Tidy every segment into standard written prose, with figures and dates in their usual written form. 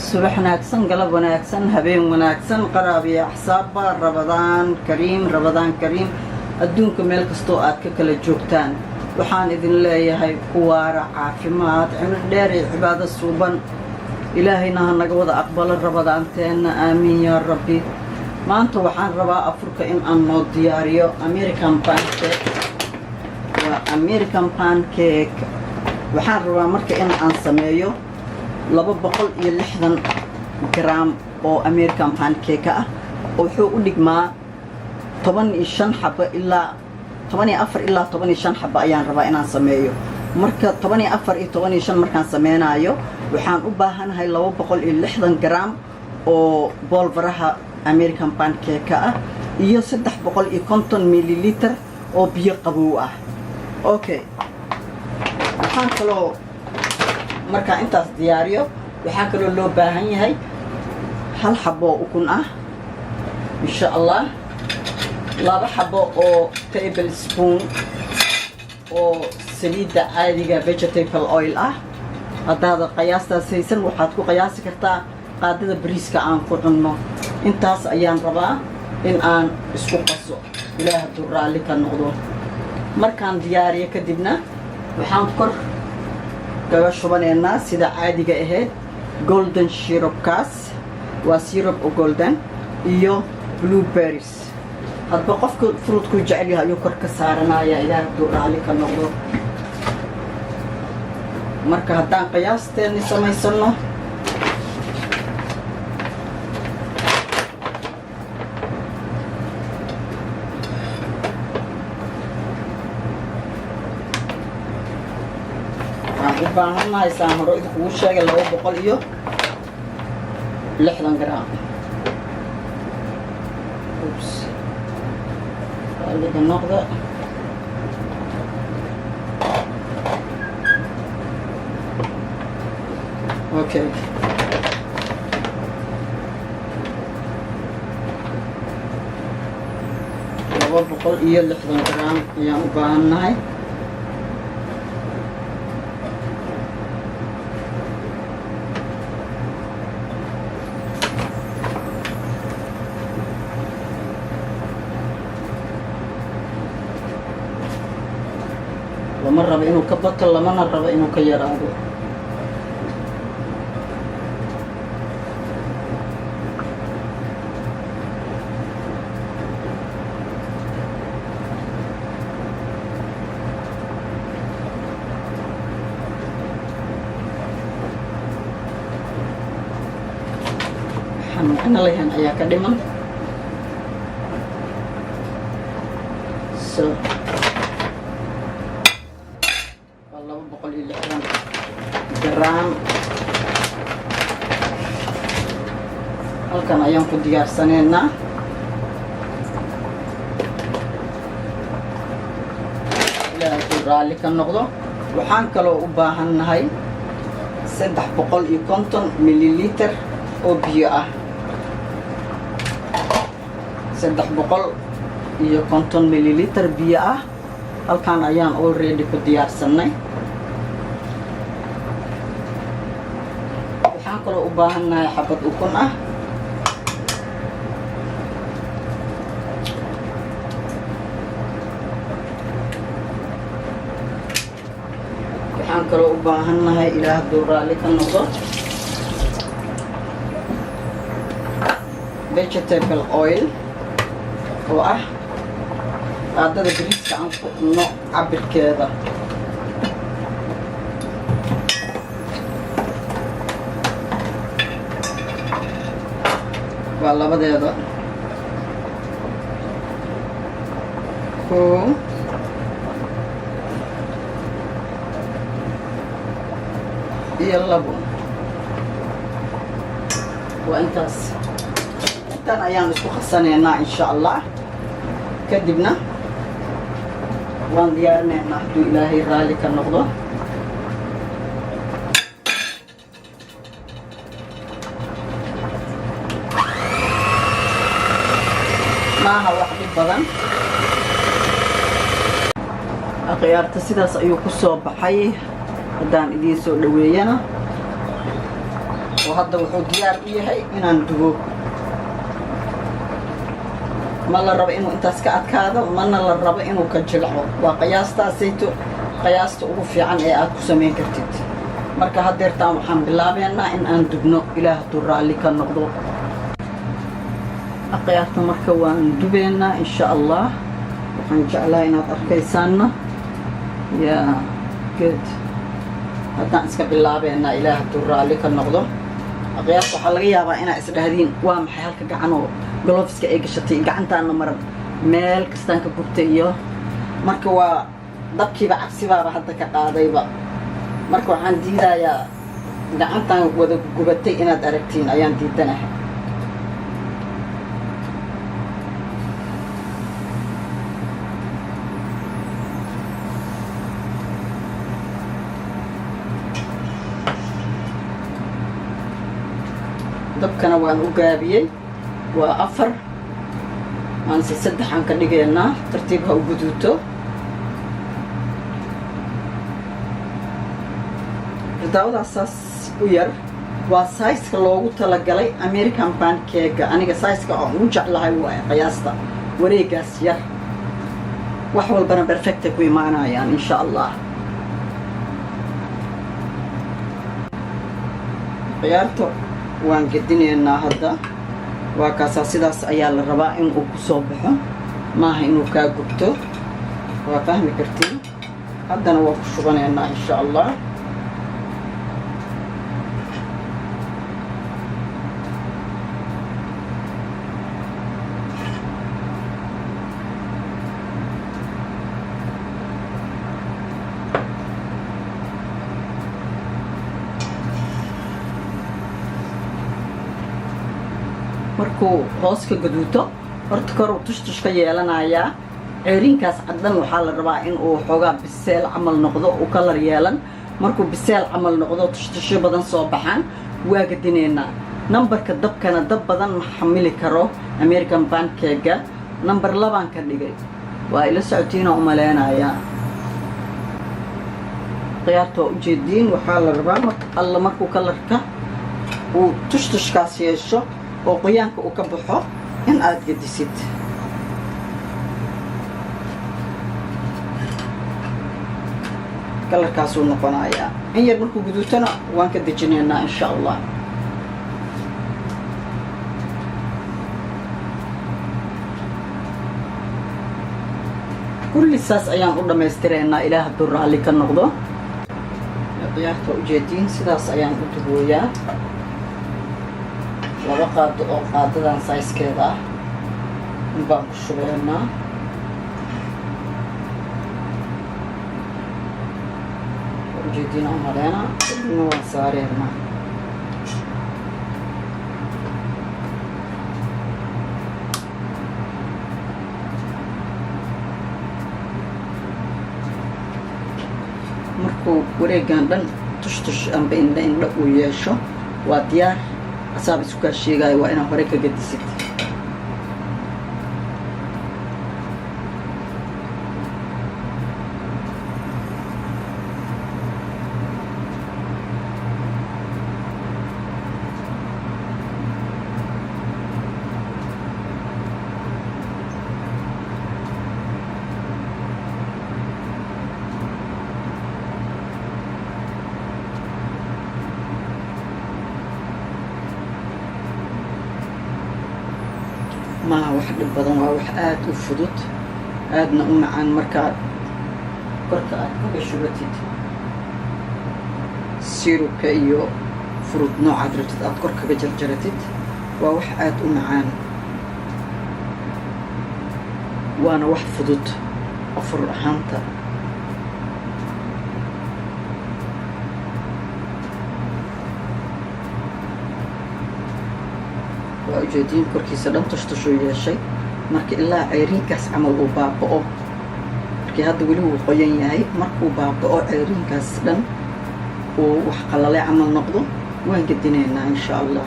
subax wanaagsan galab wanaagsan habeen wanaagsan qaraabiya axsaabba rabadaan kariim adduunka meel kastoo aad ka kala joogtaan waxaan idin leeyahay ku waara caafimaad cimri dheer iyo cibaado suuban ilaahayna ha naga wada aqbalo rabadaanteenna aamiin yaa rabbi maanta waxaan rabaa afurka in aan noo diyaariyo American pancake waxaan rabaa marka in aan sameeyo 260 gram oo American pancake ah oo wuxuu u dhigmaa 15 xabo ilaa 14 ilaa 15 xabo ayaan rabaa inaan sameeyo marka 14 iyo 15 markaan sameynayo waxaan u baahanahay 260 gram oo boolvaraha American pancake ah iyo 350 ml oo biyo qabow ah okay waxaan kaloo marka intaas diyaariyo waxaa kaloo loo baahan yahay hal xabo ukun ah insha Allah 2 xabo oo tablespoon oo saliidda caadiga vegetable oil ah hadaad qiyaastaas haysan waxaad ku qiyaasi kartaa qaadada bariiska aan ku cunno intaas ayaan rabaa in aan isku qaso ilaaha durraali ka noqdo markaan diyaariyo kadibna waxaan kor kaga shubaneynaa sida caadiga ahayd golden syrup-kaas waa syrup oo golden iyo blueberries hadba qofka fruitku jecel yahay ayuu kor ka saaranaya ilaaha durraali ka noqdo marka haddaan qiyaasteeni samaysano waxaan saan hore idinku sheegay 260 gram oops aliga noqda okay 260 gram ayaan u baahannahay lama rabo inuu ka bato lamana rabo inuu ka yaraado waxaan macno lahayn ayaa ka dhiman so gram halkan ayaan ku diyaarsaneynaa ilaahay raali ka noqdo waxaan kaloo u baahannahay 350 ml oo biyo ah 350 ml biyo ah halkan ayaan already ku diyaarsanay waxaan kaloo u baahannahay xabad ukun ah waxaan kaloo u baahannahay ilaah durraali ka noqdo vegetable oil oo ah qaadada bariiska aan ku cunno cabirkeeda waa labadeeda koo iyo labo waa intaas intaan ayaan isku qasaneynaa insha Allah kadibna waan diyaarineynaa hadduu ilaahay raali ka noqdo maaha wax dhib badan akhyaarta sidaas ayuu ku soo baxay haddaan idiin soo dhaweeyana وهذا وحو ديار إيهي إنان دوو ما لا ربا إنو إنتاس كأدكادا وما لا ربا إنو كجلعو وقياستا سيتو قياستا أوفي عن إيه أكو سمين كرتيت marka hadeertaan waxaan bilaabeynaa in aan dubno ilaah tuu raalli ka noqdo aqyaarta marka waan dubeynaa insha Allah waxaan jeclaa inaad arkaysaanna yaa good haddaan iska bilaabeynaa ilaah tuu raalli ka noqdo aqyaarta waxaa laga yaabaa inaa isdhahdiin waa maxay halka gacanoo gloveska ay gashatay gacantaana mar meel kastaan ka gubtay iyo marka waa dabkiiba cabsibaaba hadda ka qaadayba marka waxaan diidayaa gacantan wada gubatay inaad aragtiin ayaan diidanahay dabkana waan u gaabiyey waa 4 aan 3 aan ka dhigaynaa tartiib ha u guduuto daawada saas u yar waa size-ka loogu talagalay American pancake aniga size-ka oo u jeclahay waa qiyaasta wareegaas yar wax walbana perfect ku imaanayaan insha Allah qiyaarto waan gedineynaa hadda waa kaasa sidaas ayaa la rabaa in uu ku soo baxo maaha inuu ka gubto waa fahmi kartiin haddana waa ku shubaneynaa insha Allah markuu hoos ka gaduuto horta kor uu tushtush ka yeelanayaa ceerinkaas caddan waxaa la rabaa in uu xoogaa biseel camal noqdo uu kalar yeelan markuu biseel camal noqdo tushtusho badan soo baxaan waa gadineynaa nambarka dabkana dab badan ma xamili karo American pancake number 2 ka dhigay waa ila socotiina u maleenayaa qiyaarto u jeediin waxaa la rabaa markuu kalarka uu tushtushkaas yeesho oo qoyaanka uu ka baxo in aad gedisid kalarkaas uu noqonayaa in yar markuu guduutana waan ka dejinaynaa insha Allah kulli saas ayaan u dhameystireynaa ilaah hadduu raalli ka noqdo qiyaarta u jeediin sidaas ayaan u dubooyaa laba qaado oo qaadadan size-keeda ah baan ku shubeynaa ujeedina umaleena kadibna waan saareynaa markuu wareegan dhan tushtush amba indha uu yeesho waa diyaar asaab isku kaa sheegaayo waa inaa hore ka gedisid ما wax dhib badan waa wax aad u fudud aadna u macaan marka korka aad ka shubatid sirupka iyo fruit nooca rabtid aad korka ka jarjaratid waa wax aad u macaan waana wax fudud afur ahaanta وجدين كركي سلام تشتشو يا شيء مركي إلا عيرين كاس عمل وبابو مركي هذا ولو قيان ياهي مركو بابو عيرين كاس لن وحقل لي عمل نقضه وين قدينا إن شاء الله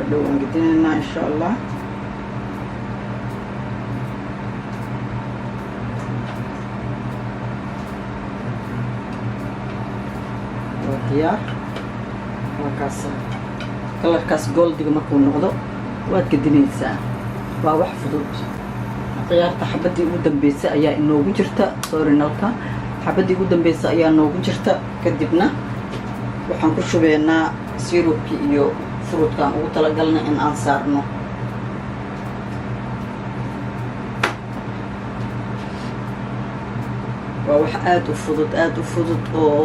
مردو انقدينا ان شاء الله. وديار وكاس كلر كاس جولد markuu noqdo waad kadinaysaa. waa wax fudud. qiyaarta xabadii ugu dambeysay ayaa inoogu jirta soorinalka. xabadii ugu dambeysay ayaa inoogu jirta. kadibna waxaan ku shubeynaa sirupki iyo fruitkan ugu talagalnay in aan saarno. waa wax aad u fudud oo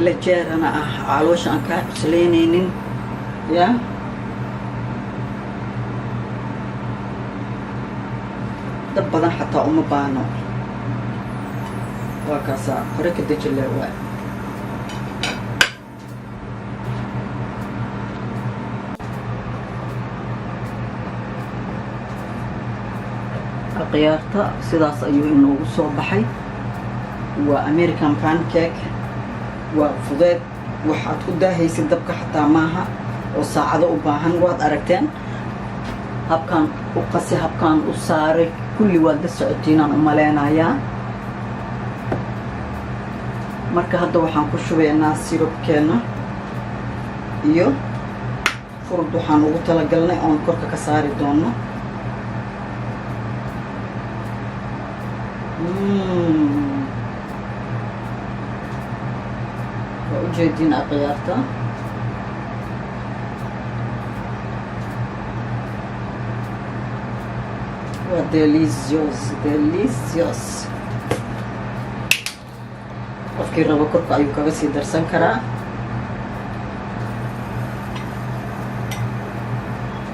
la jeerana ah caloosha aan ka cuslaynaynin ya dab badan xataa uma baano. waa kaasa hore ka dejile waa qiyaarta sidaas ayuu inoogu soo baxay. waa American pancake. waa fudeed waxaad ku daahaysid dabka xataa maaha oo saacado u baahan. waad aragteen habkan u qasi habkan u saaray kulli waad la socotiinaan u maleynayaa. marka hadda waxaan ku shubeynaa sirupkeena iyo furud waxaan ugu talagalnay oon korka ka saari doono. waa ujeedin qiyaarta. waa delicious. qofkii rabo korka ayuu kaga sii darsan karaa.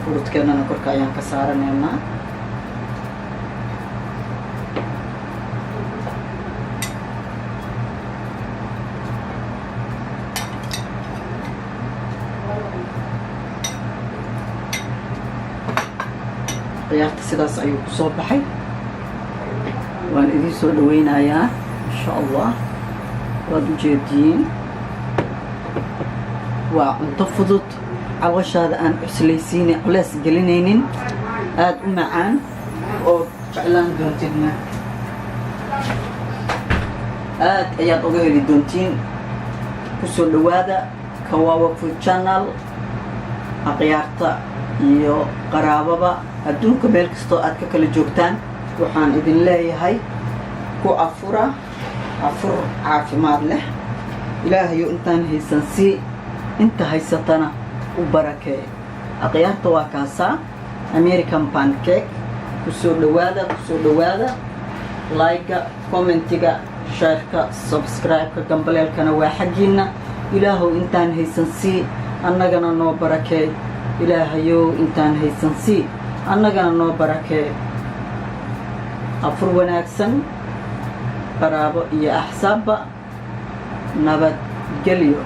furudkeenana korka ayaan ka saaranaynaa. qiyaarta sidaas ayuu ku soo baxay. waan idiin soo dhaweynayaa insha allah. waad ujeediin waa cunto fudud calooshaada aan cuslaysiinin culays gelinaynin aad u macaan oo jeclaan doontidna aad ayaad uga heli doontiin. kusoo dhawaada Kawawa Food Channel. qiyaarta iyo qaraababa adduunka meel kastoo aad ka kala joogtaan waxaan idin leeyahay ku afur caafimaad leh. ilaahayo intaan haysan sii inta haysatana u barakee. qiyaarta waa kaasaa American pancake. kusoo dhawaada like-ga, commentiga, share-ka, subscribe-ka, gambaleelkana waa xaggiina. ilaahow intaan haysan sii annagana noo barakee. ilaahayow intaan haysan sii annagana noo barakee. afur wanaagsan qaraabo iyo axsaabba nabadgelyo.